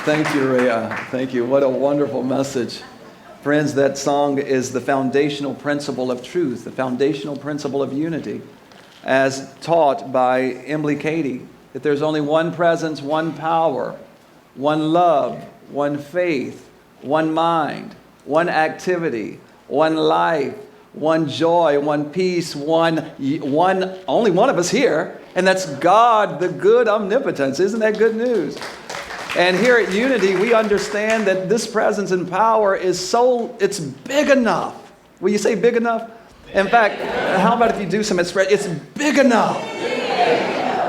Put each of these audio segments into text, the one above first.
Thank you, Rhea. Thank you. What a wonderful message. Friends, that song is the foundational principle of truth, the foundational principle of unity, as taught by Emily Cady, that there's only one presence, one power, one love, one faith, one mind, one activity, one life, one joy, one peace, only one of us here, and that's God, the good omnipotence. Isn't that good news? And here at Unity, we understand that this presence and power it's big enough. Will you say big enough? In fact, how about if you do some expression? It's big enough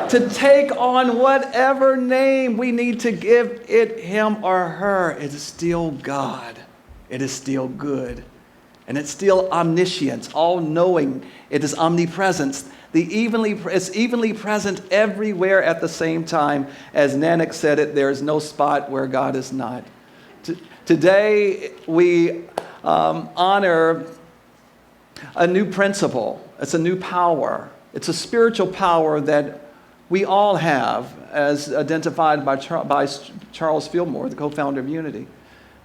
to take on whatever name we need to give it, him or her. It is still God. It is still good. And it's still omniscience, all-knowing. It is omnipresence. It's evenly present everywhere at the same time. As Nanak said it, there is no spot where God is not. Today, we honor a new principle. It's a new power. It's a spiritual power that we all have, as identified by Charles Fillmore, the co-founder of Unity.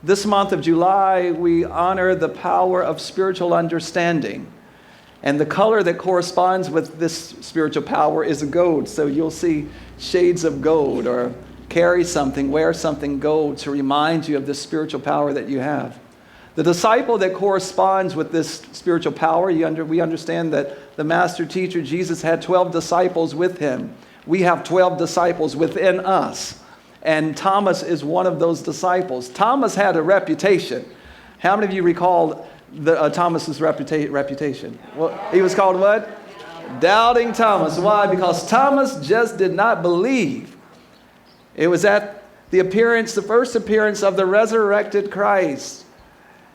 This month of July, we honor the power of spiritual understanding. And the color that corresponds with this spiritual power is gold. So you'll see shades of gold, or carry something, wear something gold to remind you of the spiritual power that you have. The disciple that corresponds with this spiritual power, we understand that the master teacher, Jesus, had 12 disciples with him. We have 12 disciples within us. And Thomas is one of those disciples. Thomas had a reputation. How many of you recall Thomas's reputation? Well, he was called what? Doubting Thomas. Why? Because Thomas just did not believe. It was at the first appearance of the resurrected Christ.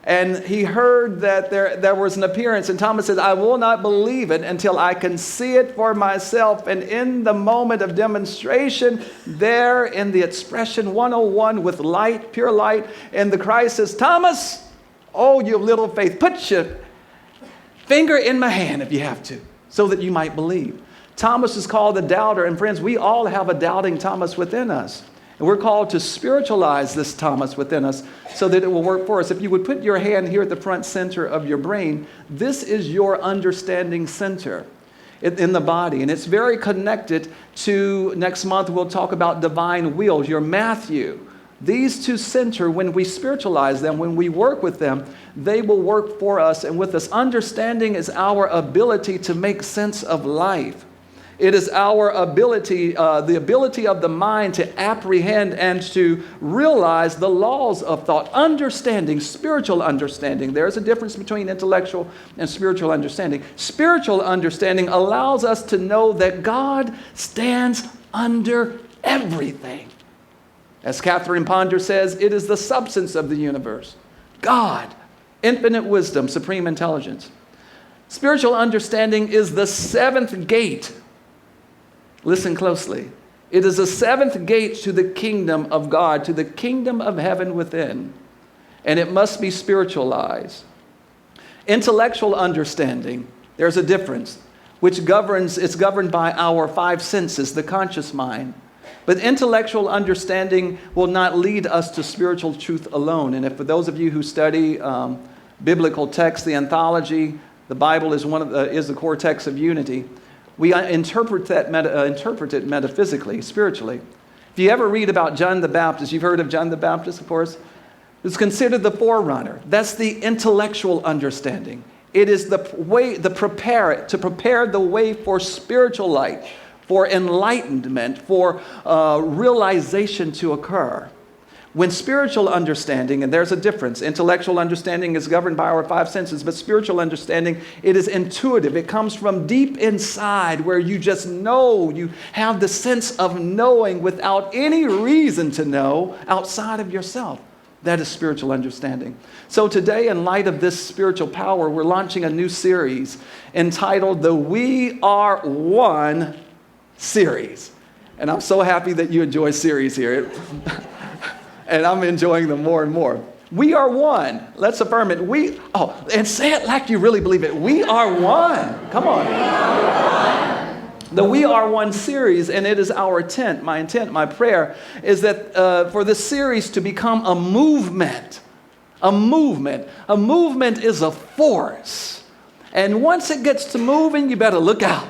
And he heard that there was an appearance, and Thomas said, I will not believe it until I can see it for myself. And in the moment of demonstration, there in the expression 101 with light, pure light, and the Christ says, Thomas, oh, you little faith, put your finger in my hand if you have to, so that you might believe. Thomas is called a doubter, and friends, we all have a doubting Thomas within us. And we're called to spiritualize this Thomas within us so that it will work for us. If you would put your hand here at the front center of your brain, this is your understanding center in the body. And it's very connected to, next month we'll talk about divine will, your Matthew. These two center, when we spiritualize them, when we work with them, they will work for us and with us. Understanding is our ability to make sense of life. It is our ability, the ability of the mind to apprehend and to realize the laws of thought. Understanding, spiritual understanding. There's a difference between intellectual and spiritual understanding. Spiritual understanding allows us to know that God stands under everything. As Catherine Ponder says, it is the substance of the universe. God, infinite wisdom, supreme intelligence. Spiritual understanding is the seventh gate. Listen closely. It is the seventh gate to the kingdom of God, to the kingdom of heaven within. And it must be spiritualized. Intellectual understanding, there's a difference, it's governed by our five senses, the conscious mind. But intellectual understanding will not lead us to spiritual truth alone. And for those of you who study biblical texts, the anthology, the Bible is the core text of Unity. We interpret it metaphysically, spiritually. If you ever read about John the Baptist, you've heard of John the Baptist, of course. It's considered the forerunner. That's the intellectual understanding. It is to prepare the way for spiritual light, for enlightenment, for realization to occur. When spiritual understanding, and there's a difference, intellectual understanding is governed by our five senses, but spiritual understanding, it is intuitive. It comes from deep inside where you just know, you have the sense of knowing without any reason to know outside of yourself. That is spiritual understanding. So today, in light of this spiritual power, we're launching a new series entitled the We Are One series. And I'm so happy that you enjoy series here. And I'm enjoying them more and more. We are one. Let's affirm it. And say it like you really believe it. We are one. Come on. The We Are One series, and it is our intent, my prayer, is that for this series to become a movement. A movement. A movement is a force. And once it gets to moving, you better look out.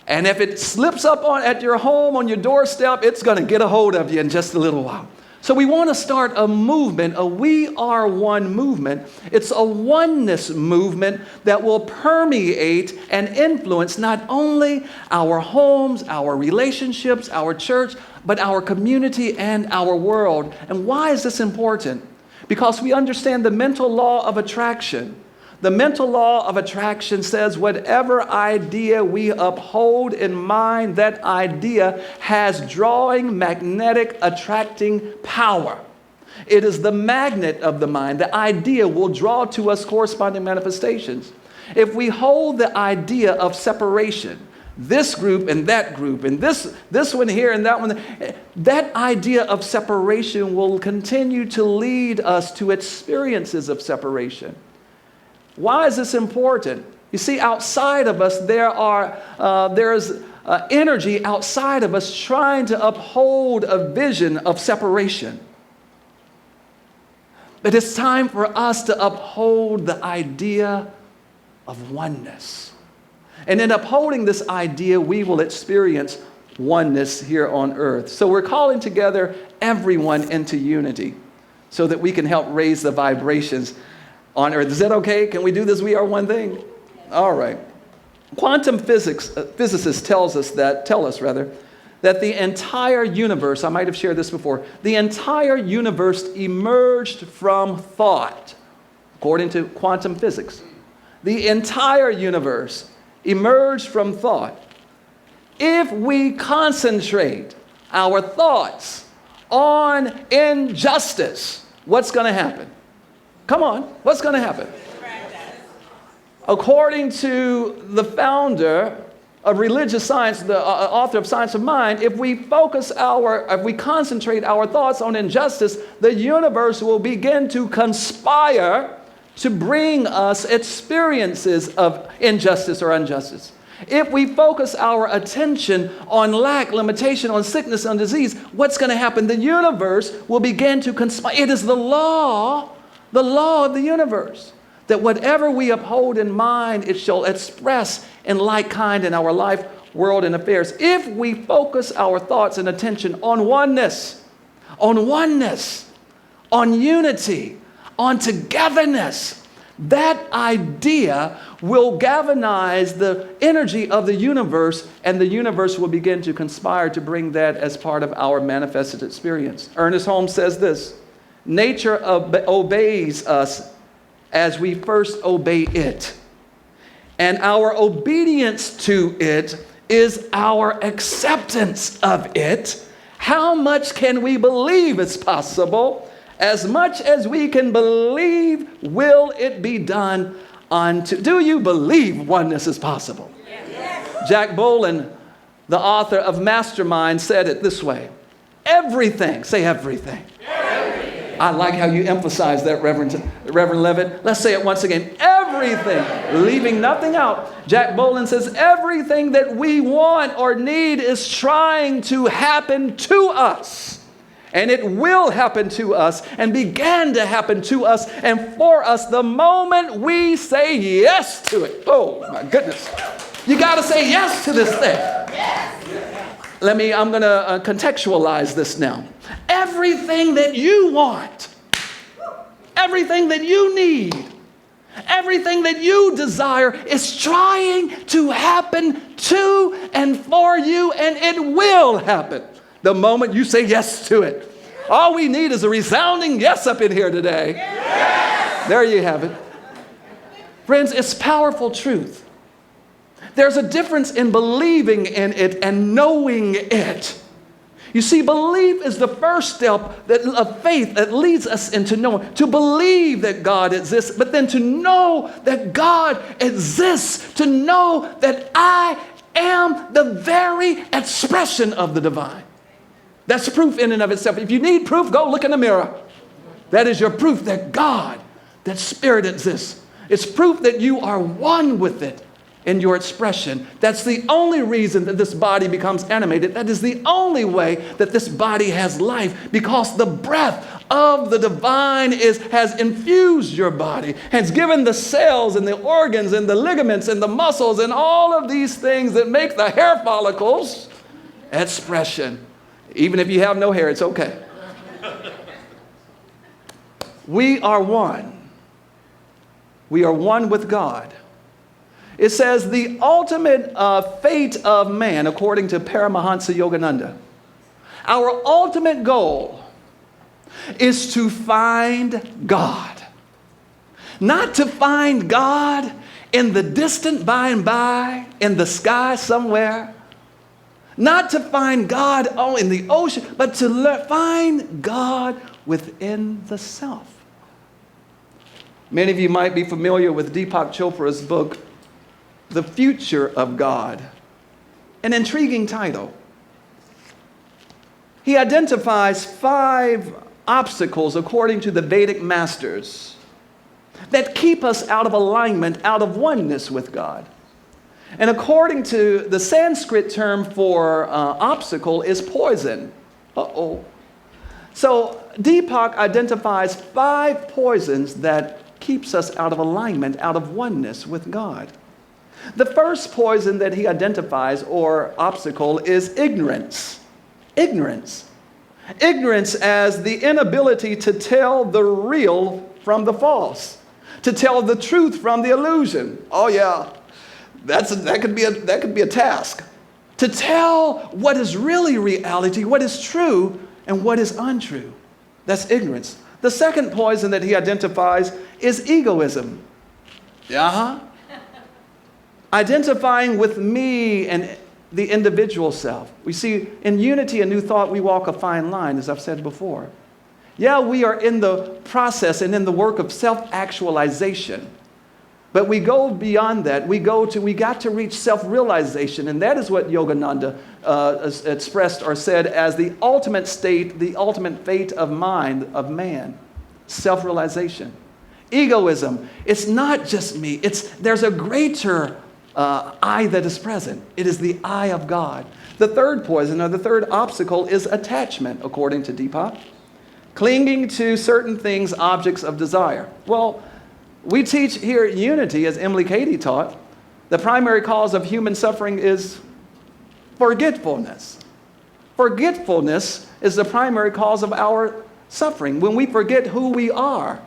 And if it slips up at your home, on your doorstep, it's going to get a hold of you in just a little while. So we want to start a movement, a We Are One movement. It's a oneness movement that will permeate and influence not only our homes, our relationships, our church, but our community and our world. And why is this important? Because we understand the mental law of attraction. The mental law of attraction says whatever idea we uphold in mind, that idea has drawing, magnetic, attracting power. It is the magnet of the mind. The idea will draw to us corresponding manifestations. If we hold the idea of separation, this group and this one here and that one, that idea of separation will continue to lead us to experiences of separation. Why is this important? You see, outside of us, there's energy outside of us trying to uphold a vision of separation. But it's time for us to uphold the idea of oneness. And in upholding this idea, we will experience oneness here on earth. So we're calling together everyone into unity so that we can help raise the vibrations on earth. Is that okay? Can we do this? We are one thing? All right. Quantum physicists tell us that the entire universe, I might have shared this before, the entire universe emerged from thought, according to quantum physics. The entire universe emerged from thought. If we concentrate our thoughts on injustice, what's going to happen? Come on, what's going to happen? According to the founder of religious science, the author of Science of Mind, if we concentrate our thoughts on injustice, the universe will begin to conspire to bring us experiences of injustice or injustice. If we focus our attention on lack, limitation, on sickness, on disease, what's going to happen? The universe will begin to conspire. It is the law of the universe, that whatever we uphold in mind, it shall express in like kind in our life, world, and affairs. If we focus our thoughts and attention on oneness, on unity, on togetherness, that idea will galvanize the energy of the universe, and the universe will begin to conspire to bring that as part of our manifested experience. Ernest Holmes says this: nature obeys us as we first obey it. And our obedience to it is our acceptance of it. How much can we believe it's possible? As much as we can believe, will it be done unto. Do you believe oneness is possible? Yes. Jack Boland, the author of Mastermind, said it this way: everything, say everything. Everything. I like how you emphasize that, Reverend Levitt. Let's say it once again. Everything, leaving nothing out. Jack Boland says everything that we want or need is trying to happen to us. And it will happen to us, and began to happen to us and for us the moment we say yes to it. Oh my goodness. You got to say yes to this thing. I'm going to contextualize this now. Everything that you want, everything that you need, everything that you desire is trying to happen to and for you, and it will happen the moment you say yes to it. All we need is a resounding yes up in here today. Yes! There you have it. Friends, it's powerful truth. There's a difference in believing in it and knowing it. You see, belief is the first step of faith that leads us into knowing. To believe that God exists, but then to know that God exists. To know that I am the very expression of the divine. That's proof in and of itself. If you need proof, go look in the mirror. That is your proof that God, that Spirit exists. It's proof that you are one with it. in your expression. That's the only reason that this body becomes animated. That is the only way that this body has life, because the breath of the divine has infused your body, has given the cells and the organs and the ligaments and the muscles and all of these things that make the hair follicles expression. Even if you have no hair, it's okay. We are one. We are one with God. It says the ultimate fate of man, according to Paramahansa Yogananda, our ultimate goal is to find God. Not to find God in the distant by and by, in the sky somewhere. Not to find God in the ocean, but to find God within the self. Many of you might be familiar with Deepak Chopra's book, The Future of God. An intriguing title. He identifies 5 obstacles, according to the Vedic masters, that keep us out of alignment, out of oneness with God. And according to the Sanskrit term for obstacle is poison. So Deepak identifies 5 poisons that keeps us out of alignment, out of oneness with God. The first poison that he identifies, or obstacle, is ignorance. Ignorance. Ignorance as the inability to tell the real from the false, to tell the truth from the illusion. Oh yeah, that could be a task. To tell what is really reality, what is true, and what is untrue. That's ignorance. The second poison that he identifies is egoism. Identifying with me and the individual self. We see in unity and new thought, we walk a fine line, as I've said before. Yeah, we are in the process and in the work of self-actualization. But we go beyond that. We got to reach self-realization. And that is what Yogananda expressed or said as the ultimate state, the ultimate fate of mind, of man. Self-realization. Egoism. It's not just me. There's a greater I that is present. It is the I of God. The third poison, or the third obstacle, is attachment, according to Deepak. Clinging to certain things, objects of desire. Well, we teach here at Unity, as Emily Cady taught, the primary cause of human suffering is forgetfulness. Forgetfulness is the primary cause of our suffering. When we forget who we are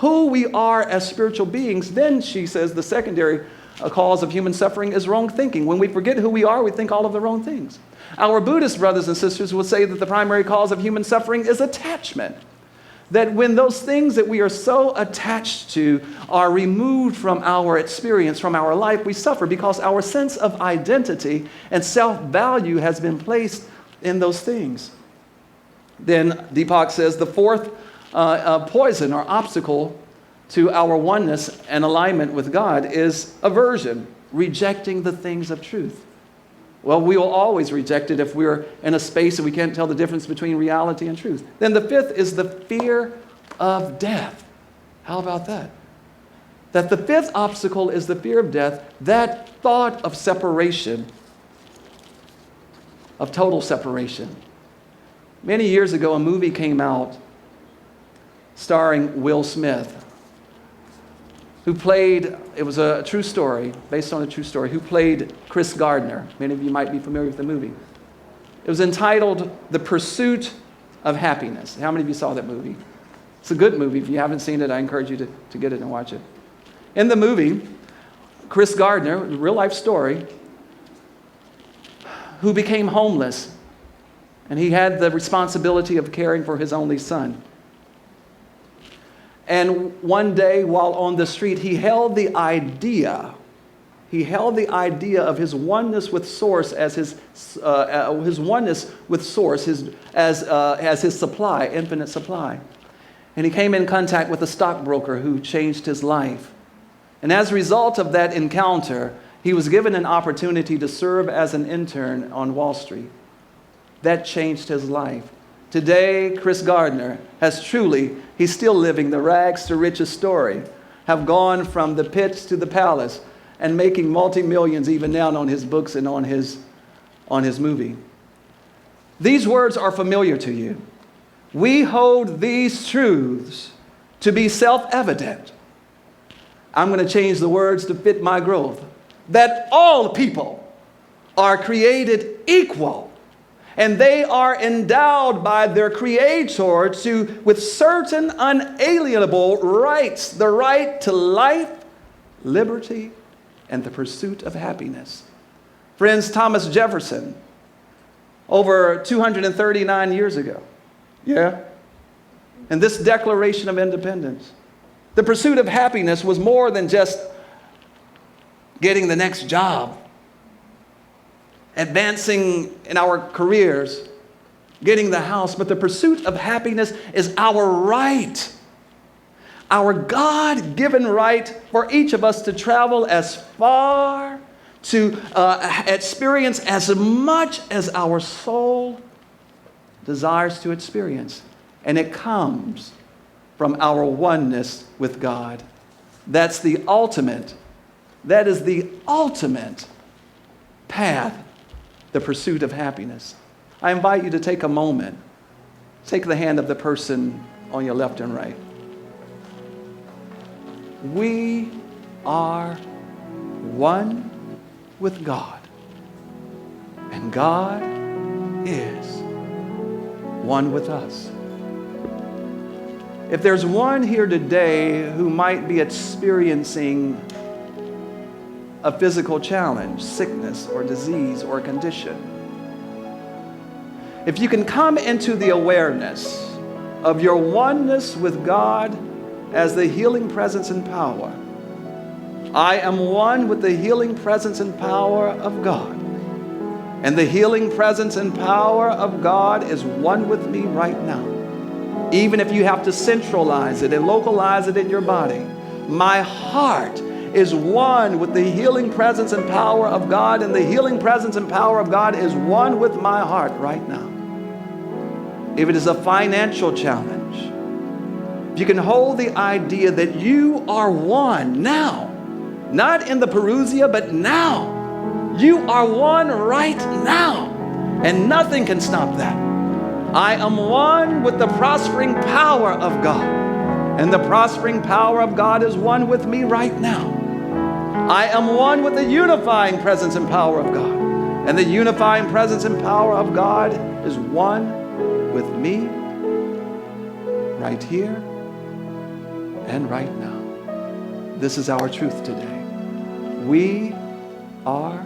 as spiritual beings, then she says the secondary cause of human suffering is wrong thinking. When we forget who we are, we think all of the wrong things. Our Buddhist brothers and sisters will say that the primary cause of human suffering is attachment. That when those things that we are so attached to are removed from our experience, from our life, we suffer because our sense of identity and self-value has been placed in those things. Then Deepak says the fourth poison or obstacle to our oneness and alignment with God is aversion, rejecting the things of truth. Well, we will always reject it if we're in a space and we can't tell the difference between reality and truth. Then the fifth is the fear of death. How about that? That the fifth obstacle is the fear of death, that thought of separation, of total separation. Many years ago, a movie came out starring Will Smith, who played, it was a true story, based on a true story, who played Chris Gardner. Many of you might be familiar with the movie. It was entitled The Pursuit of Happiness. How many of you saw that movie? It's a good movie. If you haven't seen it, I encourage you to get it and watch it. In the movie, Chris Gardner, a real life story, who became homeless, and he had the responsibility of caring for his only son. And one day, while on the street, he held the idea of his oneness with Source as his oneness with Source as his supply, infinite supply. And he came in contact with a stockbroker who changed his life. And as a result of that encounter, he was given an opportunity to serve as an intern on Wall Street. That changed his life. Today, Chris Gardner he's still living the rags to riches story, have gone from the pits to the palace, and making multi-millions even now on his books and on his movie. These words are familiar to you. We hold these truths to be self-evident. I'm going to change the words to fit my growth. That all people are created equal, and they are endowed by their Creator with certain unalienable rights, the right to life, liberty, and the pursuit of happiness. Friends, Thomas Jefferson, over 239 years ago, and this Declaration of Independence, the pursuit of happiness was more than just getting the next job, advancing in our careers, getting the house, but the pursuit of happiness is our right, our God-given right for each of us to travel as far, to experience as much as our soul desires to experience. And it comes from our oneness with God. That is the ultimate path, the pursuit of happiness. I invite you to take a moment. Take the hand of the person on your left and right. We are one with God, and God is one with us. If there's one here today who might be experiencing a physical challenge, sickness or disease or condition, if you can come into the awareness of your oneness with God as the healing presence and power, I am one with the healing presence and power of God. And the healing presence and power of God is one with me right now. Even if you have to centralize it and localize it in your body, my heart is one with the healing presence and power of God, and the healing presence and power of God is one with my heart right now. If it is a financial challenge, if you can hold the idea that you are one now, not in the Perusia, but now. You are one right now, and nothing can stop that. I am one with the prospering power of God, and the prospering power of God is one with me right now. I am one with the unifying presence and power of God, and the unifying presence and power of God is one with me right here and right now. This is our truth today. We are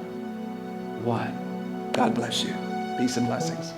one. God bless you. Peace and blessings.